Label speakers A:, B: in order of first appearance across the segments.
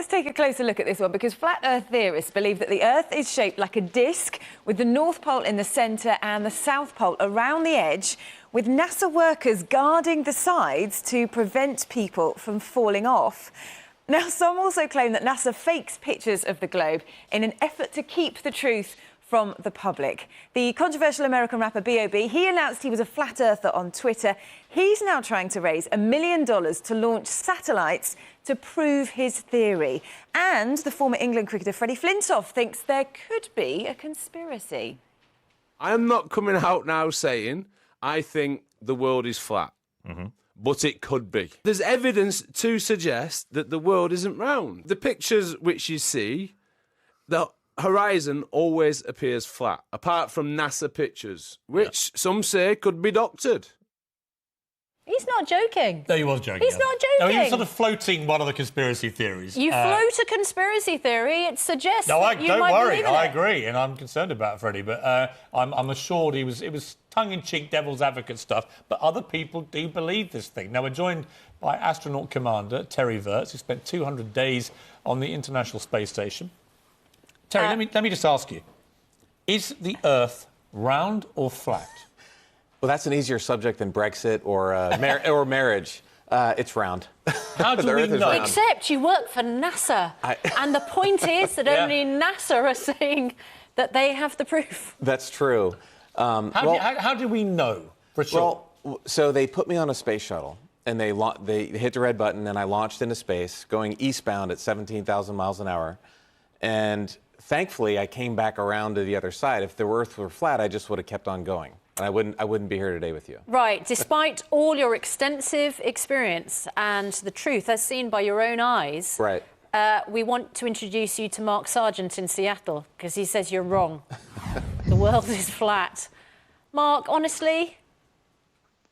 A: let's take a closer look at this one, because flat Earth theorists believe that the Earth is shaped like a disc with the North Pole in the centre and the South Pole around the edge, with NASA workers guarding the sides to prevent people from falling off. Now, some also claim that NASA fakes pictures of the globe in an effort to keep the truth from the public. The controversial American rapper B.O.B., he announced he was a flat earther on Twitter. He's now trying to raise $1 million to launch satellites to prove his theory. And the former England cricketer Freddie Flintoff thinks there could be a conspiracy.
B: I am not coming out now saying I think the world is flat. But it could be. There's evidence to suggest that the world isn't round. The pictures which you see, the horizon always appears flat, apart from NASA pictures, which some say could be doctored.
C: He's not joking.
D: No, he was joking.
C: He's not joking.
D: No, he was sort of floating one of the conspiracy theories.
C: You float a conspiracy theory, it suggests that you
D: don't
C: might
D: worry,
C: believe in
D: I
C: it.
D: agree, and I'm concerned about Freddie, but I'm assured it was tongue-in-cheek devil's advocate stuff, but other people do believe this thing. Now, we're joined by astronaut commander Terry Virts, who spent 200 days on the International Space Station. Terry, let me just ask you, is the Earth round or flat?
E: Well, that's an easier subject than Brexit or or marriage. It's round.
D: How do we know?
C: Except you work for NASA. And the point is that only NASA are saying that they have the proof.
E: That's true.
D: How do we know for sure?
E: Well, so they put me on a space shuttle, and they hit the red button, and I launched into space, going eastbound at 17,000 miles an hour. And thankfully, I came back around to the other side. If the Earth were flat, I just would have kept on going. And I wouldn't be here today with you.
C: Right. Despite all your extensive experience and the truth as seen by your own eyes,
E: right.
C: We want to introduce you to Mark Sargent in Seattle, because he says you're wrong. The world is flat. Mark, honestly?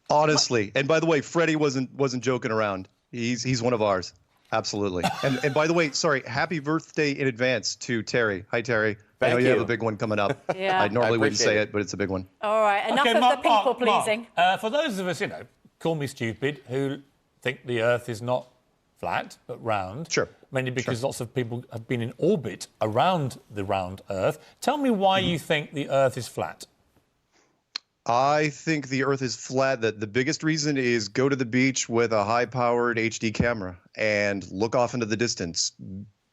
F: Honestly. And by the way, Freddie wasn't joking around. He's one of ours. Absolutely. And by the way, sorry, happy birthday in advance to Terry. Hi, Terry. I know you have a big one coming up.
C: Yeah.
F: I normally wouldn't say it, but it's a big one.
C: All right, enough of the people-pleasing.
D: For those of us, call me stupid, who think the Earth is not flat, but round.
F: Sure.
D: Mainly because lots of people have been in orbit around the round Earth. Tell me why you think the Earth is flat.
F: I think the Earth is flat. The biggest reason is go to the beach with a high-powered HD camera and look off into the distance.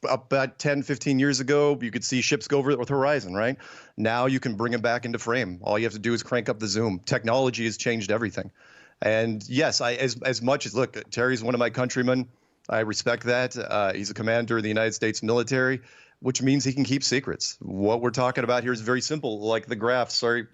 F: About 10, 15 years ago, you could see ships go over the horizon, right? Now you can bring them back into frame. All you have to do is crank up the zoom. Technology has changed everything. And yes, as much as, look, Terry's one of my countrymen. I respect that. He's a commander of the United States military, which means he can keep secrets. What we're talking about here is very simple, like the graph, sorry.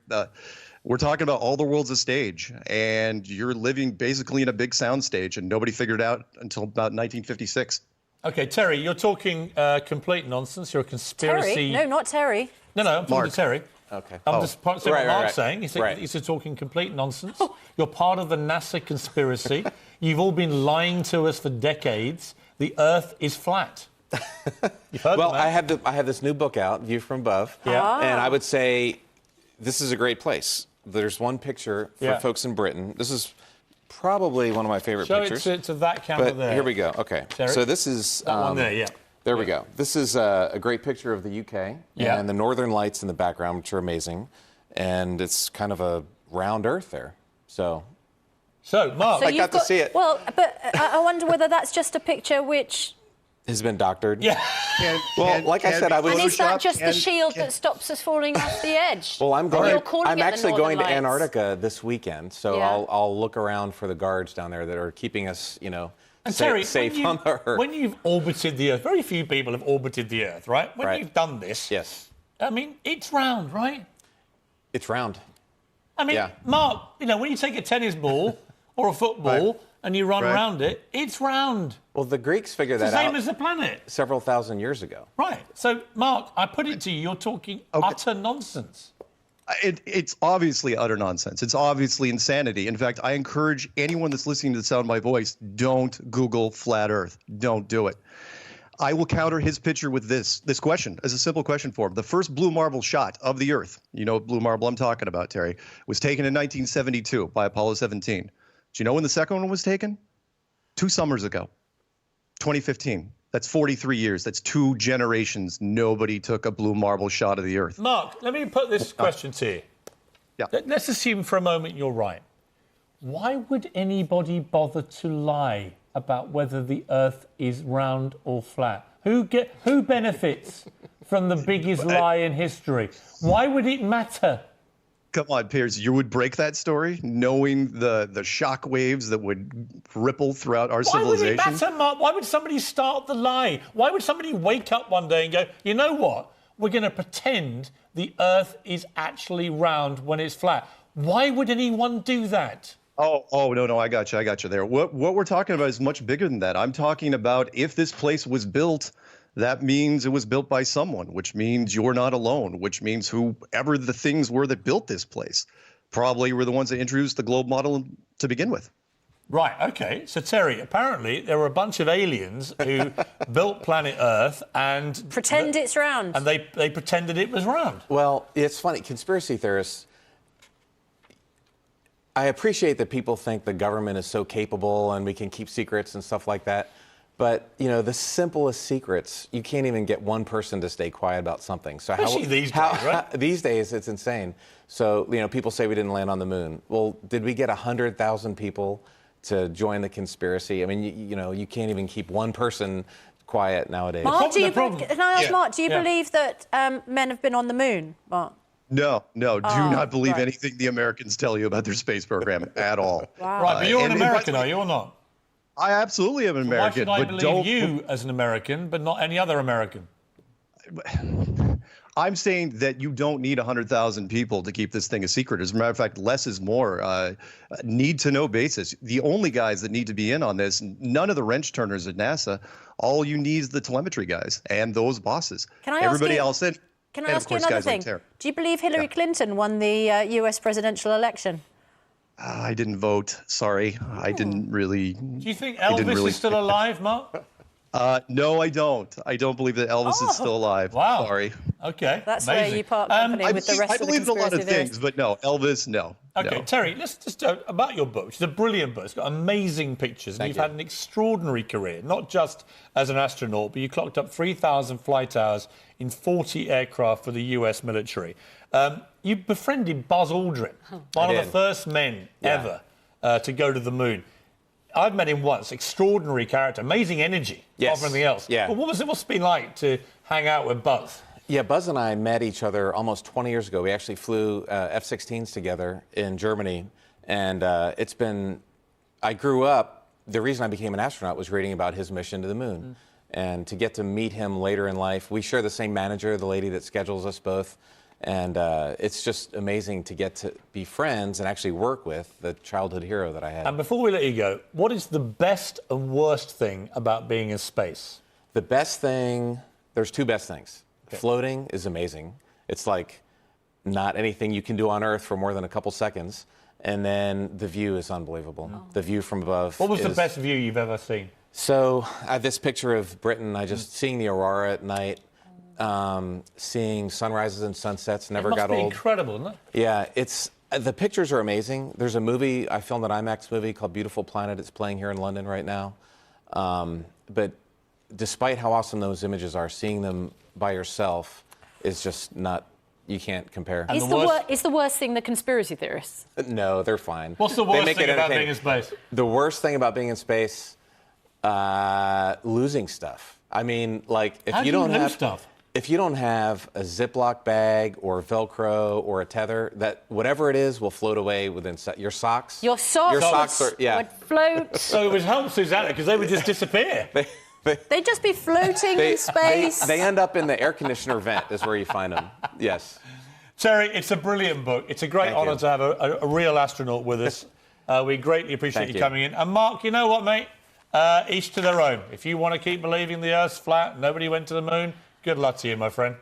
F: We're talking about all the world's a stage, and you're living basically in a big sound stage, and nobody figured it out until about 1956.
D: OK, Terry, you're talking complete nonsense. You're a conspiracy...
C: Terry? No, not Terry.
D: No, I'm talking to Terry.
E: OK.
D: I'm just saying what Mark's saying.
E: He's
D: talking complete nonsense. You're part of the NASA conspiracy. You've all been lying to us for decades. The Earth is flat. You've heard
E: well,
D: that?
E: I have this new book out, View from Above.
D: Yeah.
E: And I would say this is a great place. There's one picture for folks in Britain. This is probably one of my favorite pictures.
D: Show it to that camera there.
E: Here we go. OK.
D: Terry?
E: So this is...
D: that one there, yeah.
E: There we go. This is a great picture of the UK and the Northern Lights in the background, which are amazing. And it's kind of a round Earth there. So
D: Mark,
C: So
E: I got to see it.
C: Well, but I wonder whether that's just a picture which...
E: has been doctored.
D: Yeah.
E: Like I said, I was...
C: And is that just the shield that stops us falling off the edge?
E: Well, I'm actually going to
C: Lights.
E: Antarctica this weekend, so I'll look around for the guards down there that are keeping us,
D: and Terry,
E: safe on the Earth.
D: When you've orbited the Earth, very few people have orbited the Earth, right? When you've done this,
E: yes,
D: I mean, it's round, right?
E: It's round.
D: I mean, Mark, when you take a tennis ball or a football and you run around it, it's round.
E: Well, the Greeks figured that out.
D: It's the same as the planet.
E: Several thousand years ago.
D: Right. So, Mark, I put it to you, you're talking utter nonsense.
F: It's obviously utter nonsense. It's obviously insanity. In fact, I encourage anyone that's listening to the sound of my voice, don't Google flat Earth. Don't do it. I will counter his picture with this question as a simple question for him. The first blue marble shot of the Earth, you know blue marble I'm talking about, Terry, was taken in 1972 by Apollo 17. Do you know when the second one was taken? 2 summers ago, 2015. That's 43 years. That's 2 generations. Nobody took a blue marble shot of the Earth.
D: Mark, let me put this question to you.
F: Yeah.
D: Let's assume for a moment you're right. Why would anybody bother to lie about whether the Earth is round or flat? Who benefits from the biggest lie in history? Why would it matter?
F: Come on, Piers, you would break that story knowing the shock waves that would ripple throughout our civilization?
D: Why would it matter, Mark? Why would somebody start the lie? Why would somebody wake up one day and go, you know what? We're going to pretend the Earth is actually round when it's flat. Why would anyone do that?
F: Oh, no, I got you there. What we're talking about is much bigger than that. I'm talking about if this place was built, that means it was built by someone, which means you're not alone, which means whoever the things were that built this place probably were the ones that introduced the globe model to begin with.
D: Right, OK. So, Terry, apparently there were a bunch of aliens who built planet Earth and...
C: Pretend it's round.
D: And they pretended it was round.
E: Well, it's funny. Conspiracy theorists, I appreciate that people think the government is so capable and we can keep secrets and stuff like that. But, you know, the simplest secrets, you can't even get one person to stay quiet about something. So
D: Especially these days, right?
E: These days, it's insane. So, you know, people say we didn't land on the moon. Well, did we get 100,000 people to join the conspiracy? I mean, you know, you can't even keep one person quiet nowadays.
C: Mark, can I ask
F: Yeah.
C: Mark, do you believe that men have been on the moon, Mark?
F: No, do not believe
C: right.
F: anything the Americans tell you about their space program at all.
C: Wow.
D: Right, but you're an
F: and
D: American, are you, or not?
F: I absolutely am an American.
D: Why should I
F: but
D: believe you as an American, but not any other American?
F: I'm saying that you don't need 100,000 people to keep this thing a secret. As a matter of fact, less is more. Need-to-know basis. The only guys that need to be in on this, none of the wrench turners at NASA. All you need is the telemetry guys and those bosses.
C: Can I ask
F: Everybody
C: you-
F: else in.
C: Can I
F: and
C: ask
F: of
C: you
F: course,
C: another
F: guys like
C: thing?
F: Tara.
C: Do you believe Hillary Clinton won the US presidential election?
F: I didn't vote. Sorry, I didn't really.
D: Do you think Elvis is still alive, Mark?
F: No, I don't. I don't believe that Elvis is still alive.
D: Wow.
F: Sorry.
D: OK,
C: That's
D: amazing.
C: where you part company with the rest
F: I
C: of the
F: believe in a lot
C: conspiracy
F: of
C: theorists.
F: things, but no, Elvis, no.
D: OK,
F: no.
D: Terry, let's just about your book, which is a brilliant book. It's got amazing pictures. And you've had an extraordinary career, not just as an astronaut, but you clocked up 3,000 flight hours in 40 aircraft for the US military. You befriended Buzz Aldrin, one of the first men ever to go to the moon. I've met him once. Extraordinary character, amazing energy,
E: Yes.
D: everything else.
E: Yeah.
D: But what's it been like to hang out with Buzz?
E: Yeah, Buzz and I met each other almost 20 years ago. We actually flew F-16s together in Germany. And I grew up, the reason I became an astronaut was reading about his mission to the moon. And to get to meet him later in life, we share the same manager, the lady that schedules us both. And it's just amazing to get to be friends and actually work with the childhood hero that I had.
D: And before we let you go, what is the best and worst thing about being in space?
E: The best thing, there's 2 best things. Okay. Floating is amazing. It's like not anything you can do on Earth for more than a couple seconds. And then the view is unbelievable. Oh. The view from above.
D: What was the best view you've ever seen?
E: So I have this picture of Britain. Seeing the aurora at night, seeing sunrises and sunsets never got old.
D: It must be incredible, isn't it?
E: Yeah, the pictures are amazing. There's a movie, I filmed an IMAX movie called Beautiful Planet. It's playing here in London right now. But despite how awesome those images are, seeing them by yourself is just not, you can't compare.
C: Is the worst thing the conspiracy theorists?
E: No, they're fine.
D: What's the worst thing about being in space?
E: The worst thing about being in space, losing stuff. I mean, like, if you don't have
D: stuff?
E: If you don't have a Ziploc bag or Velcro or a tether, that whatever it is will float away within your socks.
C: Your socks.
E: Your socks would
C: float.
D: So it would help Susanna because they would just disappear.
C: They'd just be floating in space.
E: They end up in the air conditioner vent is where you find them. Yes.
D: Terry, it's a brilliant book. It's a great honour to have a real astronaut with us. We greatly appreciate you coming in. And Mark, you know what, mate? Each to their own. If you want to keep believing the Earth's flat, nobody went to the moon, good luck to you, my friend.